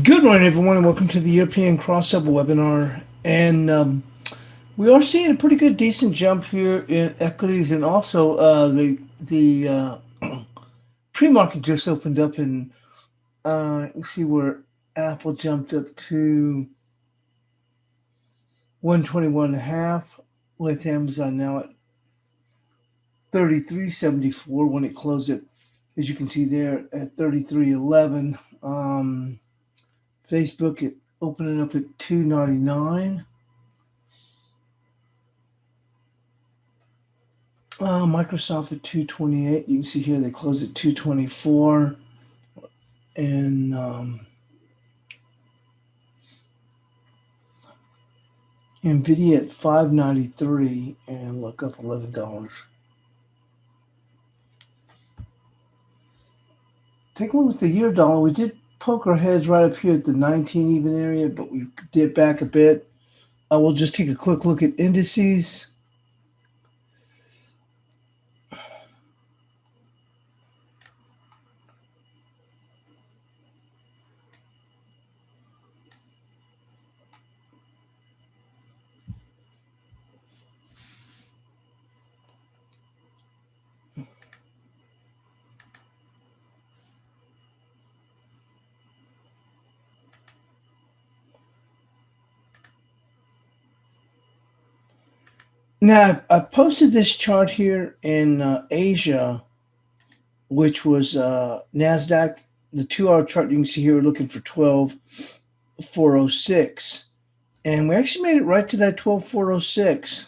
Good morning, everyone, and welcome to the European crossover webinar. And we are seeing a pretty good, decent jump here in equities, and also the pre-market just opened up, and you see where Apple jumped up to 121.5, with Amazon now at 33.74 when it closed it, as you can see there, at 33.11. Facebook it opening up at 299. Microsoft at 228. You can see here they closed at 224. And Nvidia at 593 and look up $11. Take a look at the year dollar. We did poke our heads right up here at the 19 even area, but we dipped back a bit. We'll just take a quick look at indices. Now, I posted this chart here in Asia, which was NASDAQ. The 2-hour chart you can see here, we're looking for 12,406. And we actually made it right to that 12,406.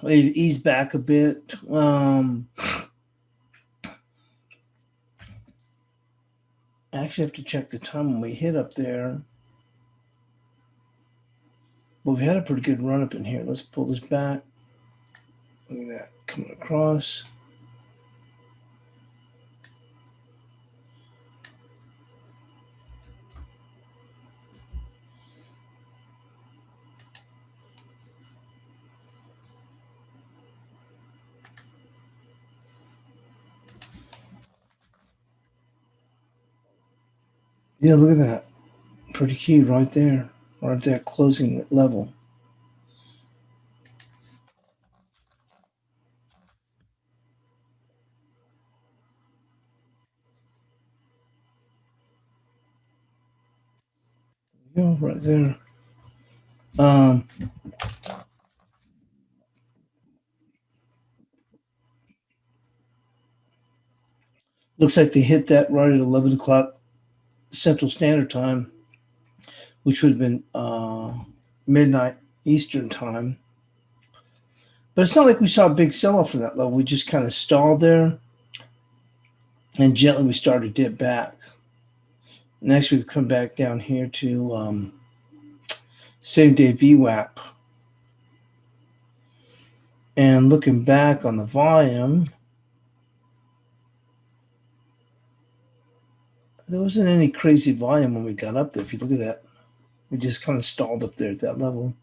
We've eased back a bit. I actually have to check the time when we hit up there. But we've had a pretty good run up in here. Let's pull this back. Look at that coming across. Yeah, look at that. Pretty key right there. Right at that closing level. Yeah, right there. Looks like they hit that right at 11 o'clock Central Standard Time, which would have been midnight Eastern Time. But it's not like we saw a big sell-off from that level. We just kind of stalled there, and gently we started to dip back. Next, we've come back down here to same-day VWAP. And looking back on the volume, there wasn't any crazy volume when we got up there. If you look at that, we just kind of stalled up there at that level.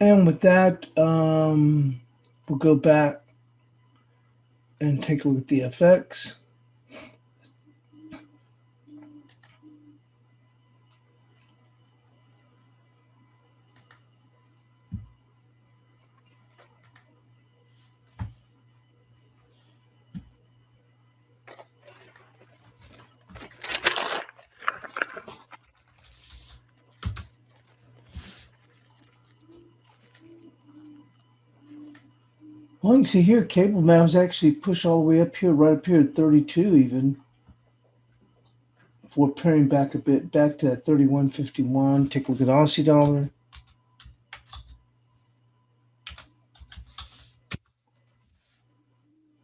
And with that, we'll go back and take a look at the FX. Well, you can see here, cable now is actually pushed all the way up here, right up here at 32 even. Before paring back a bit, back to 31.51. Take a look at Aussie dollar.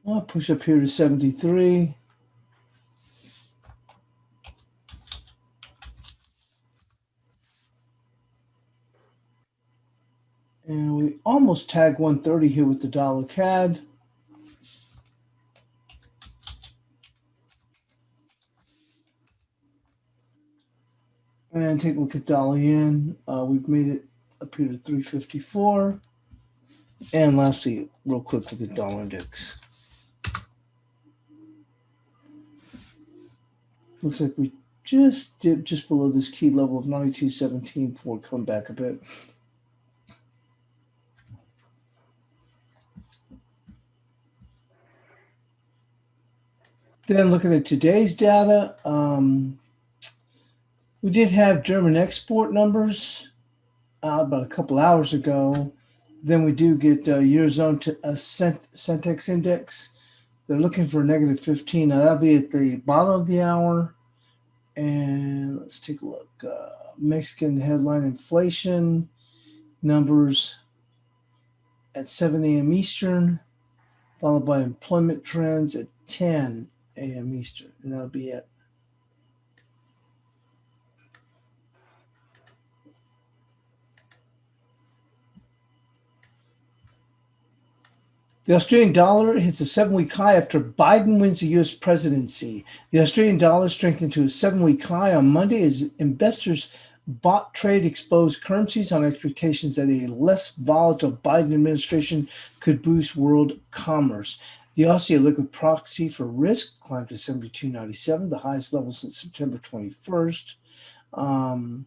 I'll push up here to 73. And we almost tag 130 here with the dollar CAD. And take a look at dollar yen. We've made it up here to 354. And lastly, real quick, look at dollar index. Looks like we just dipped just below this key level of 92.17 before coming back a bit. Then looking at today's data, we did have German export numbers about a couple hours ago. Then we do get Eurozone Centex index. They're looking for a negative 15. Now that'll be at the bottom of the hour. And let's take a look. Mexican headline inflation numbers at 7 a.m. Eastern, followed by employment trends at 10 a.m. Eastern. And that'll be it. The Australian dollar hits a 7-week high after Biden wins the U.S. presidency. The Australian dollar strengthened to a 7-week high on Monday as investors bought trade-exposed currencies on expectations that a less volatile Biden administration could boost world commerce. The Aussie, a liquid proxy for risk, climbed to 72.97, the highest level since September 21st. The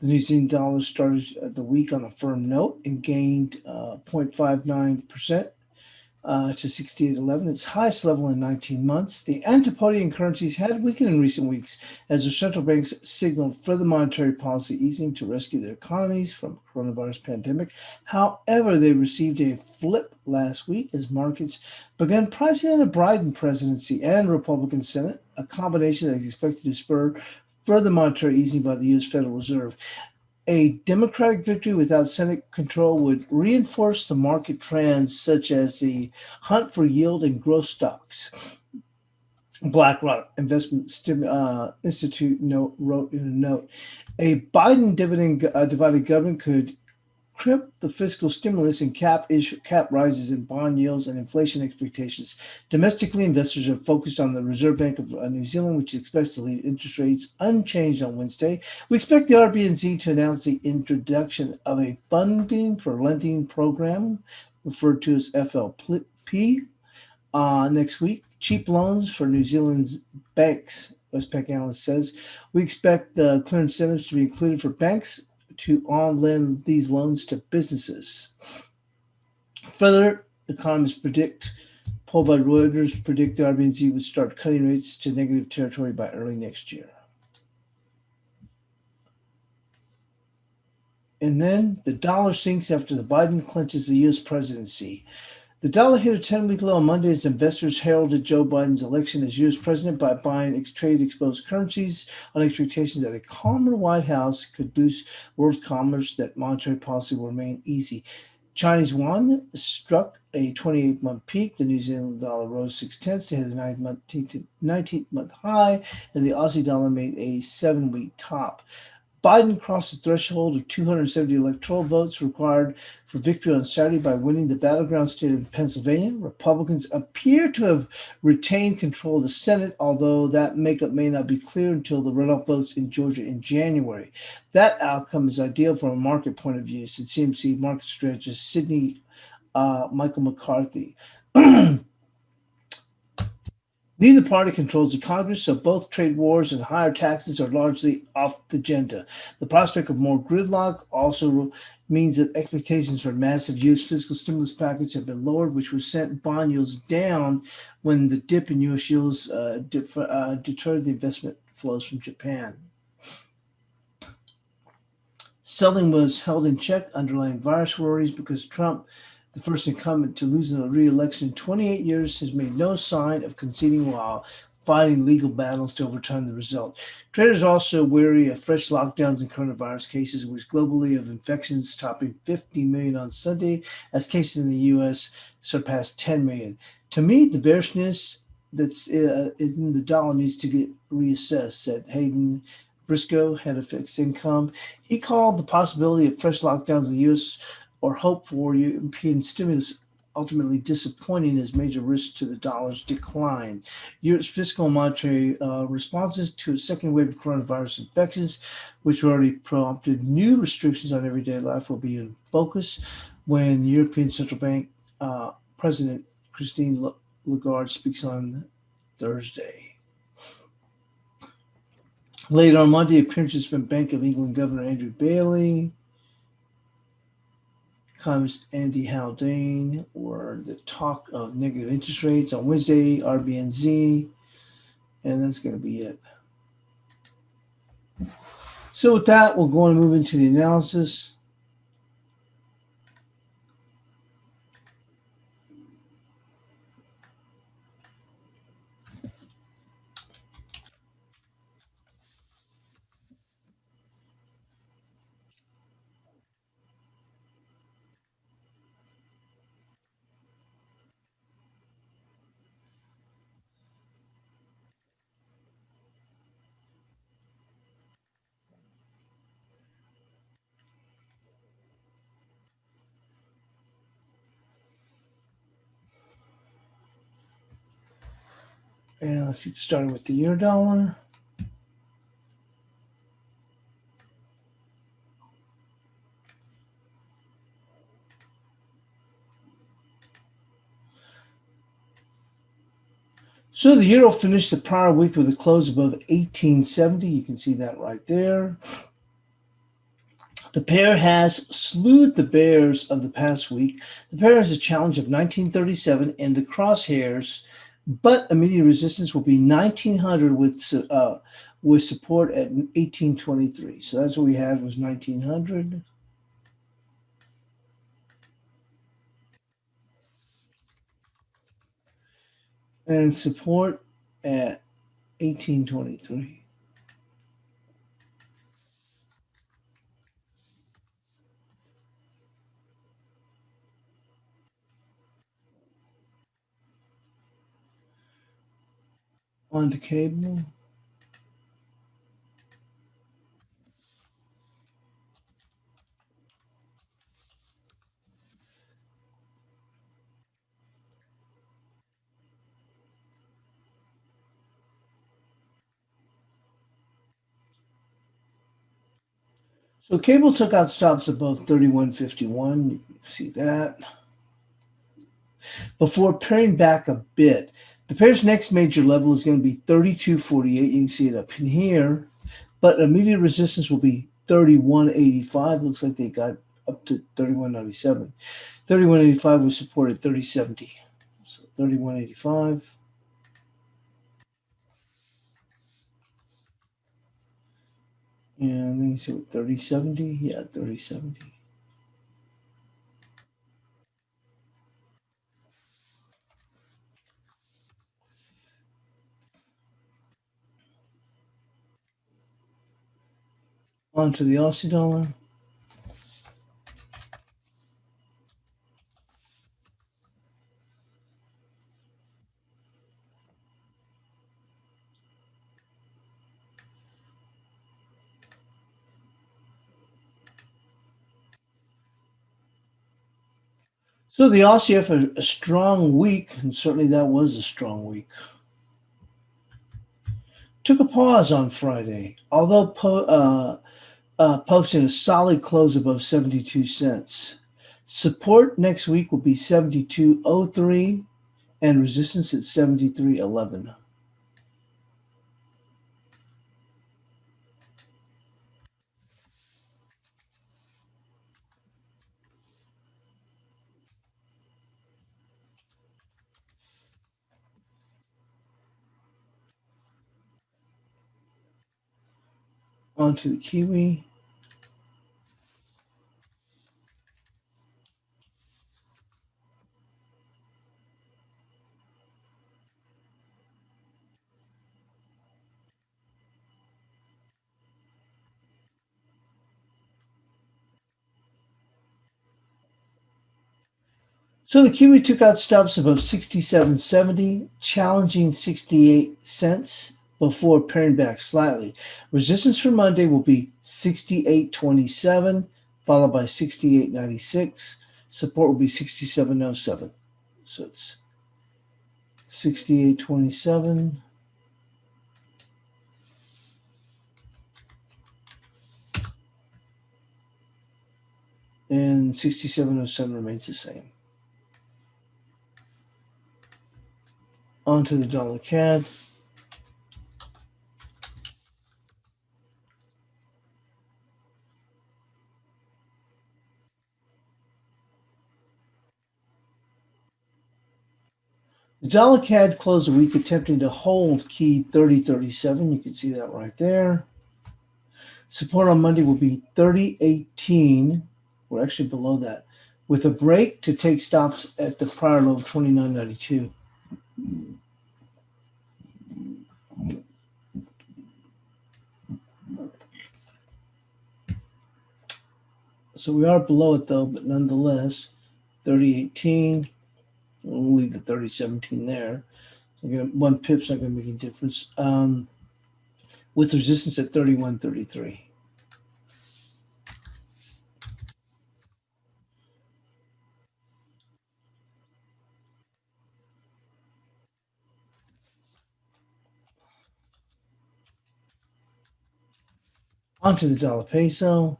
New Zealand dollar started the week on a firm note and gained 0.59%. To 68.11, its highest level in 19 months. The Antipodean currencies had weakened in recent weeks as the central banks signaled further monetary policy easing to rescue their economies from the coronavirus pandemic. However, they received a flip last week as markets began pricing in a Biden presidency and Republican Senate, a combination that is expected to spur further monetary easing by the U.S. Federal Reserve. A Democratic victory without Senate control would reinforce the market trends such as the hunt for yield in growth stocks. BlackRock Investment Institute wrote in a note, a Biden divided government could crimp the fiscal stimulus and cap rises in bond yields and inflation expectations. Domestically, investors are focused on the Reserve Bank of New Zealand, which expects to leave interest rates unchanged on Wednesday. We expect the RBNZ to announce the introduction of a funding for lending program, referred to as FLP, next week. Cheap loans for New Zealand's banks, Westpac analyst says. We expect clear incentives to be included for banks to on-lend these loans to businesses. Further, economists polled by Reuters, predict the RBNZ would start cutting rates to negative territory by early next year. And then the dollar sinks after the Biden clinches the U.S. presidency. The dollar hit a 10-week low on Monday as investors heralded Joe Biden's election as U.S. president by buying trade-exposed currencies on expectations that a calmer White House could boost world commerce, that monetary policy will remain easy. Chinese yuan struck a 28-month peak. The New Zealand dollar rose 0.6 to hit a 19th-month high, and the Aussie dollar made a 7-week top. Biden crossed the threshold of 270 electoral votes required for victory on Saturday by winning the battleground state of Pennsylvania. Republicans appear to have retained control of the Senate, although that makeup may not be clear until the runoff votes in Georgia in January. That outcome is ideal from a market point of view, said CMC market strategist Michael McCarthy. Neither party controls the Congress, so both trade wars and higher taxes are largely off the agenda. The prospect of more gridlock also means that expectations for massive U.S. fiscal stimulus package have been lowered, which was sent bond yields down when the dip in U.S. yields deterred the investment flows from Japan. Selling was held in check, underlying virus worries, because Trump, the first incumbent to lose a re-election in 28 years, has made no sign of conceding while fighting legal battles to overturn the result. Traders are also wary of fresh lockdowns and coronavirus cases, which globally of infections topping 50 million on Sunday, as cases in the U.S. surpassed 10 million. To me, the bearishness that's in the dollar needs to get reassessed, said Hayden Briscoe, head of fixed income. He called the possibility of fresh lockdowns in the U.S. or hope for European stimulus ultimately disappointing as major risks to the dollar's decline. Europe's fiscal and monetary responses to a second wave of coronavirus infections, which already prompted new restrictions on everyday life, will be in focus when European Central Bank President Christine Lagarde speaks on Thursday. Later on Monday, appearances from Bank of England Governor Andrew Bailey, economist Andy Haldane, or the talk of negative interest rates on Wednesday, RBNZ, and that's going to be it. So with that, we'll go and move into the analysis. And let's get started with the euro dollar. So the euro finished the prior week with a close above 1870. You can see that right there. The pair has slewed the bears of the past week. The pair has a challenge of 1937 in the crosshairs, but immediate resistance will be 1900 with support at 1823. So that's what we had was 1900. And support at 1823. On the cable. So cable took out stops above 31.51. You can see that. Before paring back a bit, the pair's next major level is going to be 32.48. You can see it up in here. But immediate resistance will be 31.85. Looks like they got up to 31.97. 31.85 was supported 30.70. So 31.85. And let me see what 30.70. Yeah, 30.70. On to the Aussie dollar. So the Aussie had a strong week, and certainly that was a strong week. Took a pause on Friday, although posting a solid close above 72 cents. Support next week will be 72.03 and resistance at 73.11. On to the Kiwi. So the Kiwi took out stops above 67.70, challenging 68 cents before paring back slightly. Resistance for Monday will be 68.27, followed by 68.96. Support will be 67.07. So it's 68.27. And 67.07 remains the same. Onto the dollar CAD. The dollar CAD closed the week attempting to hold key 30.37. You can see that right there. Support on Monday will be 30.18. We're actually below that, with a break to take stops at the prior low of 29.92. So we are below it though, but nonetheless, 30.18. We'll leave the 30.17 there. So one pip's not going to make any difference. With resistance at 31.33. Onto the dollar peso.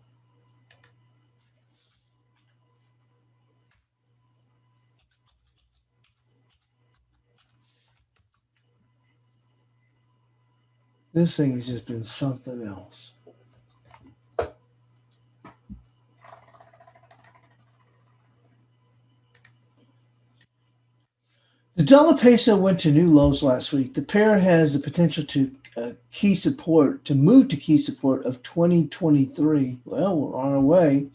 This thing has just been something else. The dollar peso went to new lows last week. The pair has the potential to move to key support of 2023. Well, we're on our way.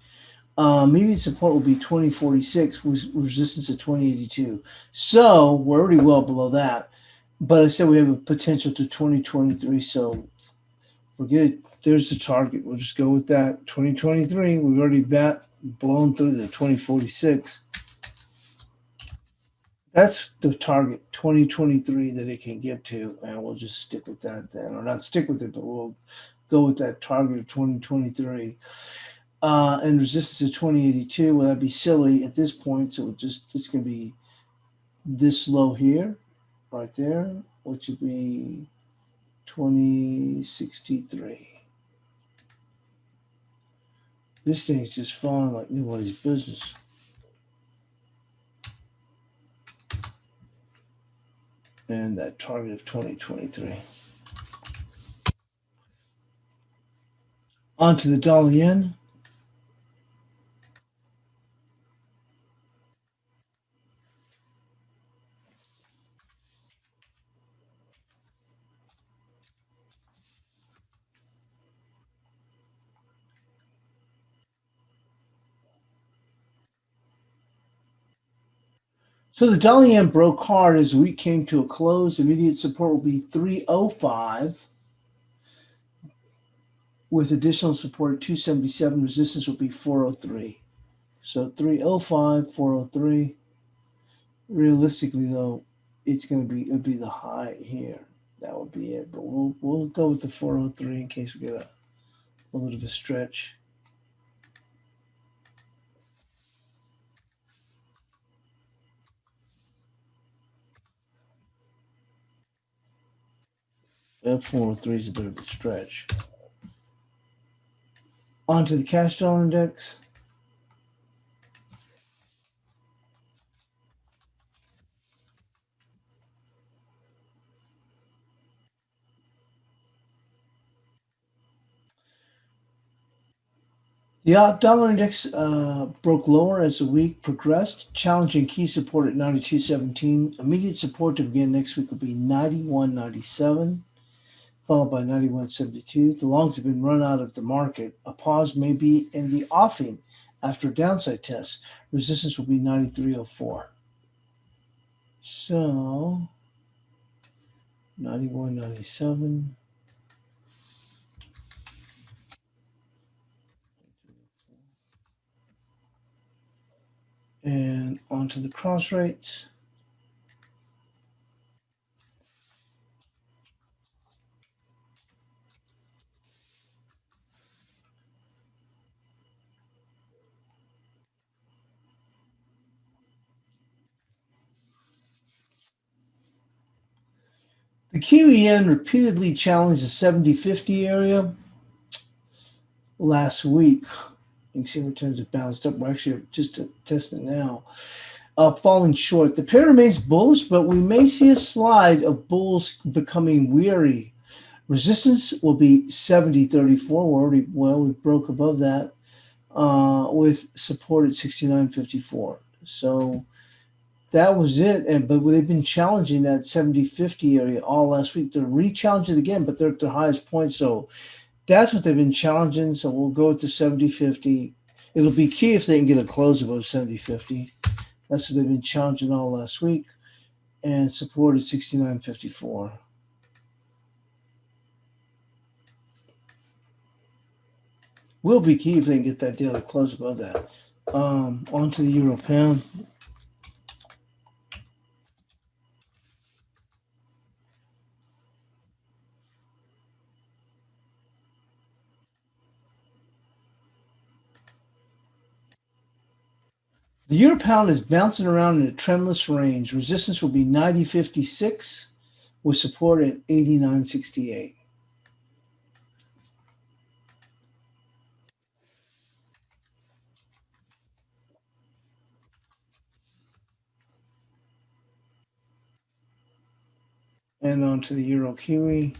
Immediate support will be 2046 with resistance at 2082. So we're already well below that. But I said we have a potential to 2023. So forget it. There's the target. We'll just go with that. 2023. We've already blown through the 2046. That's the target, 2023, that it can get to, and we'll just stick with that then, or not stick with it, but we'll go with that target of 2023. And resistance is 2082. Well, that'd be silly at this point, so it's going to be this low here, right there, which would be 2063. This thing's just falling like nobody's business. And that target of 2023. On to the dollar yen. So the dollar yen broke hard as the week came to a close. Immediate support will be 305, with additional support at 277. Resistance will be 403. So 305, 403. Realistically, though, it'll be the high here. That would be it. But we'll go with the 403 in case we get a little bit of a stretch. That 403 is a bit of a stretch. On to the cash dollar index. The dollar index broke lower as the week progressed, challenging key support at 92.17. Immediate support to begin next week will be 91.97, followed by 91.72. The longs have been run out of the market. A pause may be in the offing after a downside test. Resistance will be 93.04. So 91.97. And onto the cross rates. The Kiwi yen repeatedly challenged the 70.50 area last week. You can see returns have bounced up. We're actually just testing it now. Falling short. The pair remains bullish, but we may see a slide of bulls becoming weary. Resistance will be 70.34. We broke above that with support at 69.54. So that was it. But they've been challenging that 70.50 area all last week. They're re-challenging it again, but they're at their highest point. So that's what they've been challenging. So we'll go with the 70.50. It'll be key if they can get a close above 70.50. That's what they've been challenging all last week, and supported 69.54. Will be key if they can get that daily close above that. Onto the euro pound. The euro pound is bouncing around in a trendless range. Resistance will be 90.56 with support at 89.68. And onto the euro Kiwi.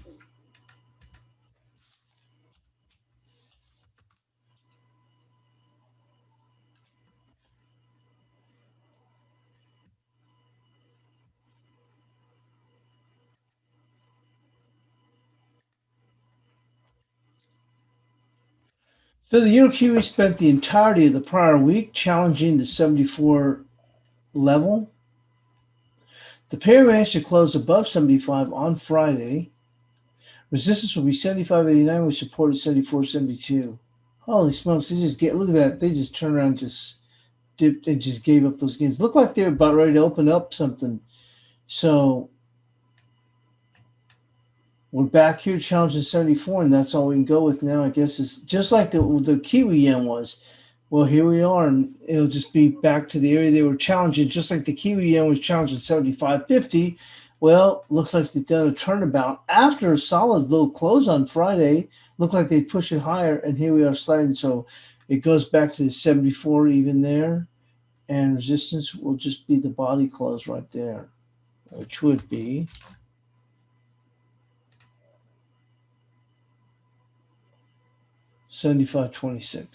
So the euro Kiwi spent the entirety of the prior week challenging the 74 level. The pair managed to close above 75 on Friday. Resistance will be 75.89 with support at 74.72. Holy smokes, look at that. They just turned around, just dipped and just gave up those gains. Looked like they were about ready to open up something. So we're back here challenging 74, and that's all we can go with now. I guess it's just like the Kiwi yen was. Well, here we are, and it'll just be back to the area they were challenging, just like the Kiwi yen was challenging 75.50. Well, looks like they've done a turnabout after a solid low close on Friday. Looked like they push it higher, and here we are sliding. So it goes back to the 74 even there, and resistance will just be the body close right there, which would be 75.26.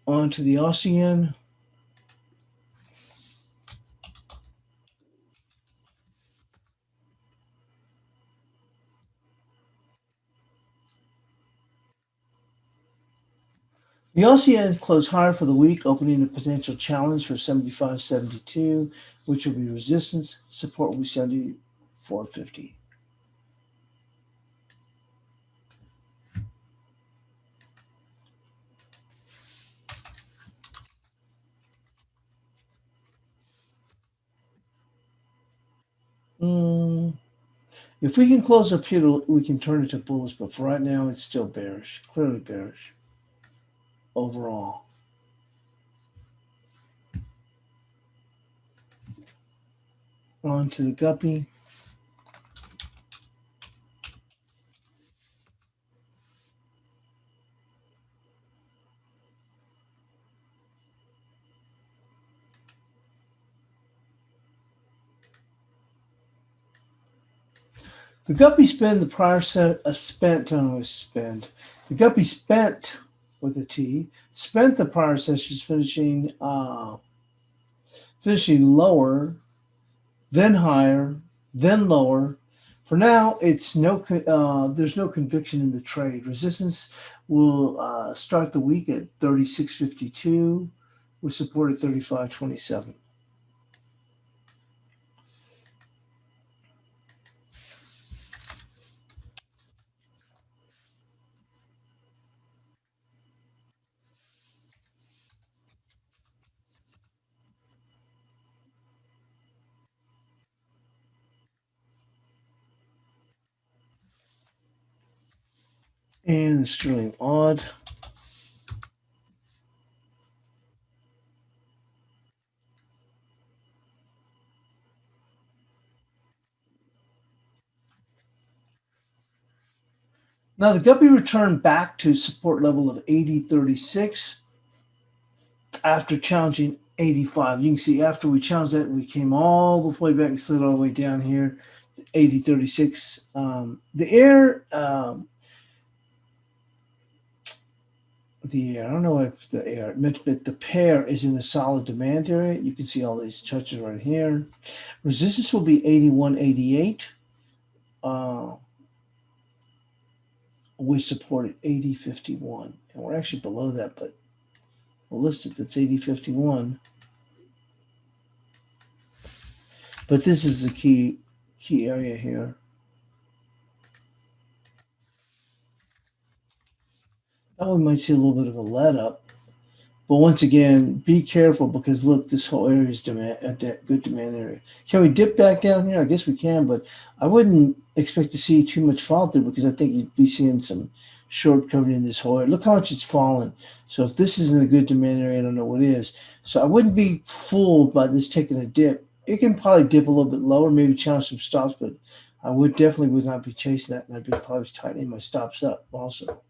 On to the Aussie yen. The Aussie yen closed higher for the week, opening a potential challenge for 75.72, which will be resistance. Support will be 74.50. If we can close up here, we can turn it to bullish, but for right now, it's still bearish, clearly bearish overall. On to the guppy. The guppy spent the prior set spent on was spend. The guppy spent with a T spent the prior sessions finishing lower, then higher, then lower. For now, it's there's no conviction in the trade. Resistance will start the week at 36.52 with support at 35.27. And the sterling odd. Now the guppy returned back to support level of 80.36 after challenging 85. You can see after we challenged that, we came all the way back and slid all the way down here, 80.36. I don't know if the air, but the pair is in a solid demand area. You can see all these touches right here. Resistance will be 81.88. We supported 80.51, and we're actually below that, but we'll list it. That's 80.51. But this is the key area here. Now we might see a little bit of a let up. But once again, be careful because look, this whole area is good demand area. Can we dip back down here? I guess we can, but I wouldn't expect to see too much fall through because I think you'd be seeing some short covering in this whole area. Look how much it's fallen. So if this isn't a good demand area, I don't know what is. So I wouldn't be fooled by this taking a dip. It can probably dip a little bit lower, maybe challenge some stops, but I would not be chasing that, and I'd be probably tightening my stops up also.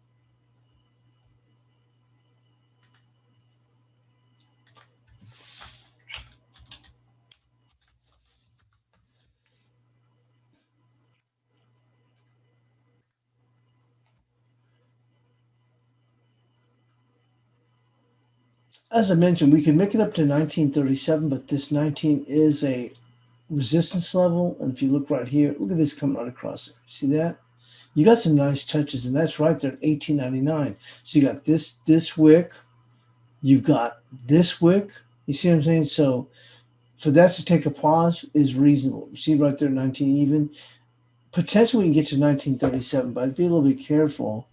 As I mentioned, we can make it up to 1937, but this 19 is a resistance level. And if you look right here, look at this coming right across there. See that? You got some nice touches, and that's right there at 18.99. So you got this wick, you've got this wick. You see what I'm saying? So for that to take a pause is reasonable. You see right there, 19 even. Potentially we can get to 1937, but I'd be a little bit careful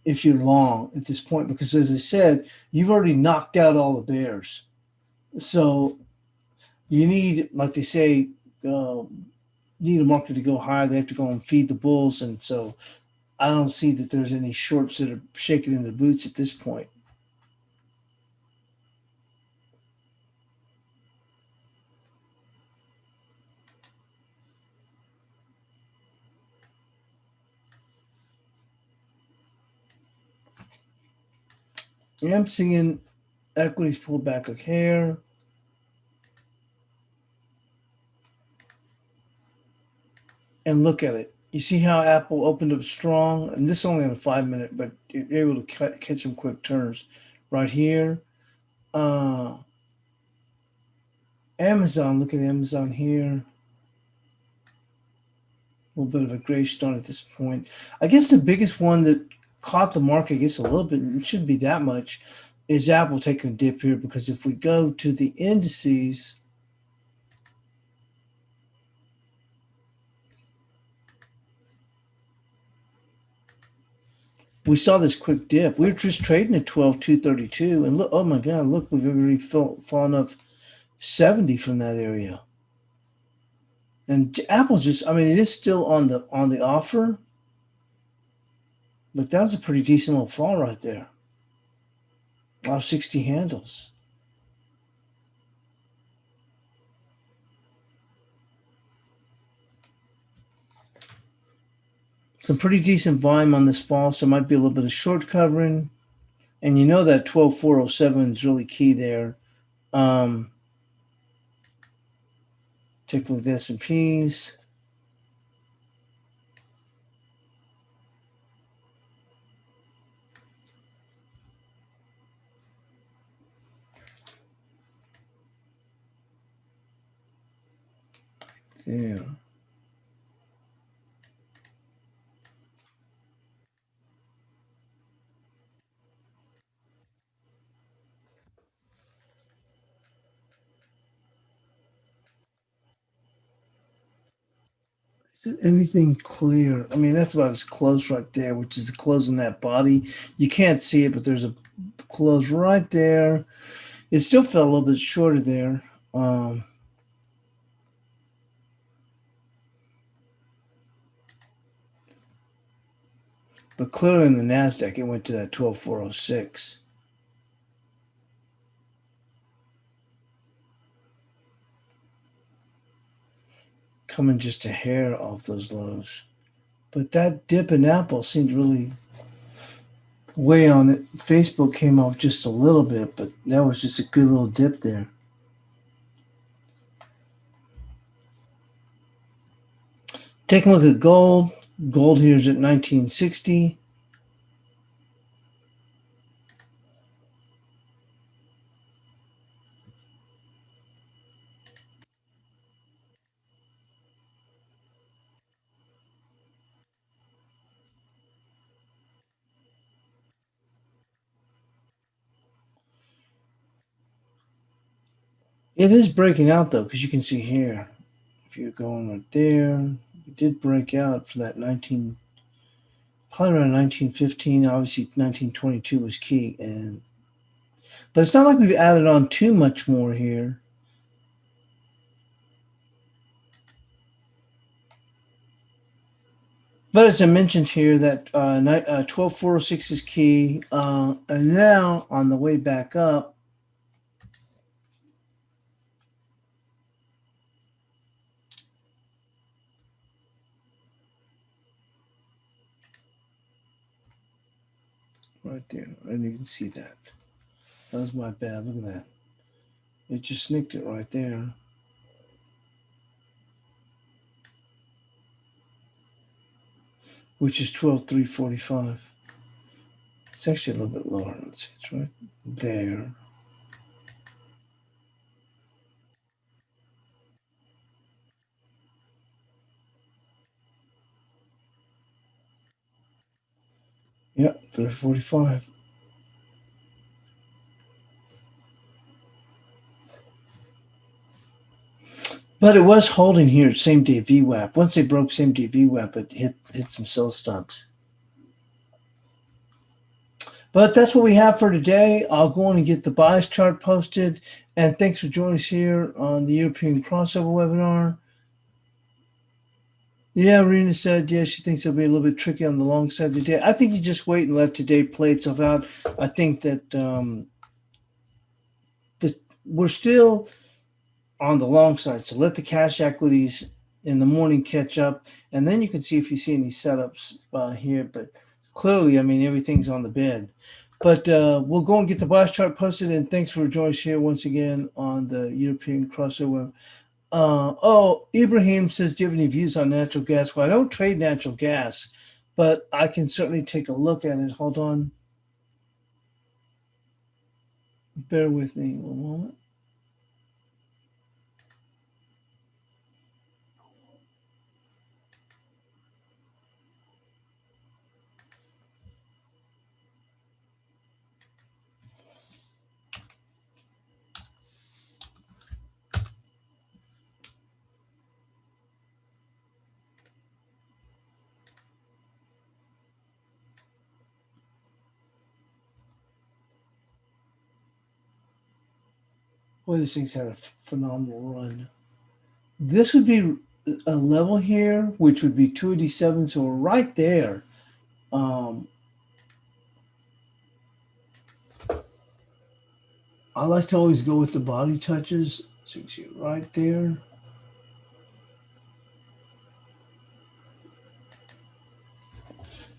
if you're long at this point, because as I said, you've already knocked out all the bears. So you need, like they say, need a market to go higher. They have to go and feed the bulls, and so I don't see that there's any shorts that are shaking in their boots at this point. I'm seeing equities pull back a hair. And look at it. You see how Apple opened up strong, and this only on a 5 minute, but it able to catch some quick turns right here. Uh, Amazon, look at Amazon here. A little bit of a gray stone at this point. I guess the biggest one that caught the market, I guess a little bit, it shouldn't be that much, is Apple taking a dip here, because if we go to the indices, we saw this quick dip. We were just trading at 12,232, and look, oh my God, look, we've already fallen off 70 from that area. And Apple's just, I mean, it is still on the offer, but that was a pretty decent little fall right there. Off 60 handles. Some pretty decent volume on this fall, so it might be a little bit of short covering. And you know that 12,407 is really key there. Take a look at the S&Ps. Yeah. Anything clear? I mean, that's about as close right there, which is the close in that body. You can't see it, but there's a close right there. It still fell a little bit shorter there. But clearly in the NASDAQ, it went to that 12,406. Coming just a hair off those lows. But that dip in Apple seemed to really weigh on it. Facebook came off just a little bit, but that was just a good little dip there. Taking a look at gold. Gold here is at 1960. It is breaking out though, because you can see here, if you're going right there, it did break out for that probably around 1915. Obviously, 1922 was key, but it's not like we've added on too much more here. But as I mentioned here, that 12406 is key, and now on the way back up, right there, I didn't even see that. That was my bad. Look at that. It just snicked it right there. Which is 12345. It's actually a little bit lower. Let's see, it's right there. Yep, 345. But it was holding here at same day VWAP. Once they broke same day VWAP, it hit some sell stops. But that's what we have for today. I'll go on and get the bias chart posted. And thanks for joining us here on the European crossover webinar. Yeah, Rena said, yeah, she thinks it'll be a little bit tricky on the long side today. I think you just wait and let today play itself out. I think that we're still on the long side. So let the cash equities in the morning catch up. And then you can see if you see any setups here. But clearly, I mean, everything's on the bed. But we'll go and get the bias chart posted. And thanks for joining us here once again on the European crossover. Ibrahim says, do you have any views on natural gas? Well, I don't trade natural gas, but I can certainly take a look at it. Hold on. Bear with me one moment. Boy, this thing's had a phenomenal run. This would be a level here, which would be 287. So we're right there. I like to always go with the body touches. So you see it right there.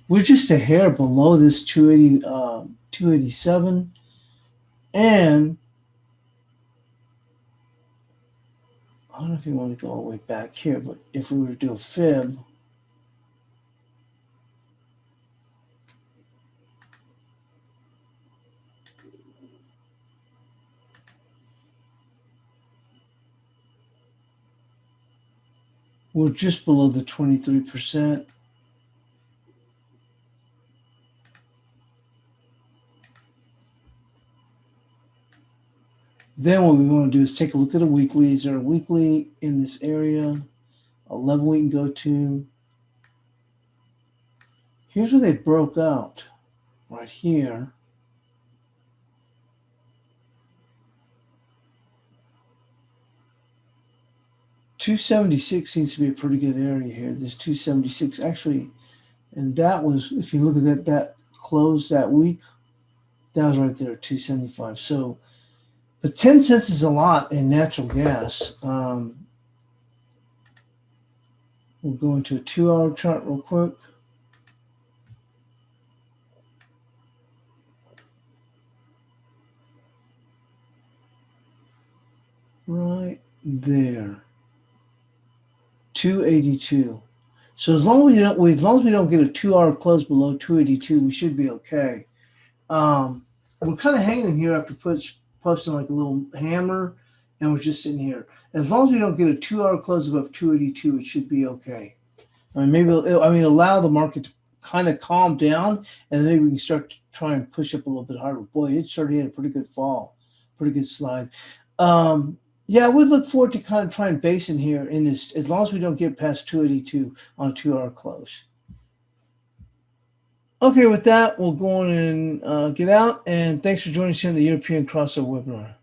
We're just a hair below this 287. And I don't know if you want to go all the way back here, but if we were to do a fib, we're just below the 23%. Then what we want to do is take a look at a weekly. Is there a weekly in this area? A level we can go to. Here's where they broke out, right here. $276 seems to be a pretty good area here. This 276 actually, and that was, if you look at that close that week, that was right there at 275. So, but 10 cents is a lot in natural gas. We'll go into a 2-hour chart real quick. Right there. 282. So as long as we don't get a 2-hour close below 282, we should be okay. We're kind of hanging here after posting like a little hammer, and we're just sitting here. As long as we don't get a 2-hour close above 282, it should be okay. I mean, maybe allow the market to kind of calm down, and then maybe we can start to try and push up a little bit harder. Boy, it started in a pretty good fall, pretty good slide. Yeah, I would look forward to kind of trying base in here in this, as long as we don't get past 282 on a 2-hour close. Okay, with that, we'll go on and get out. And thanks for joining us here in the European Crossover webinar.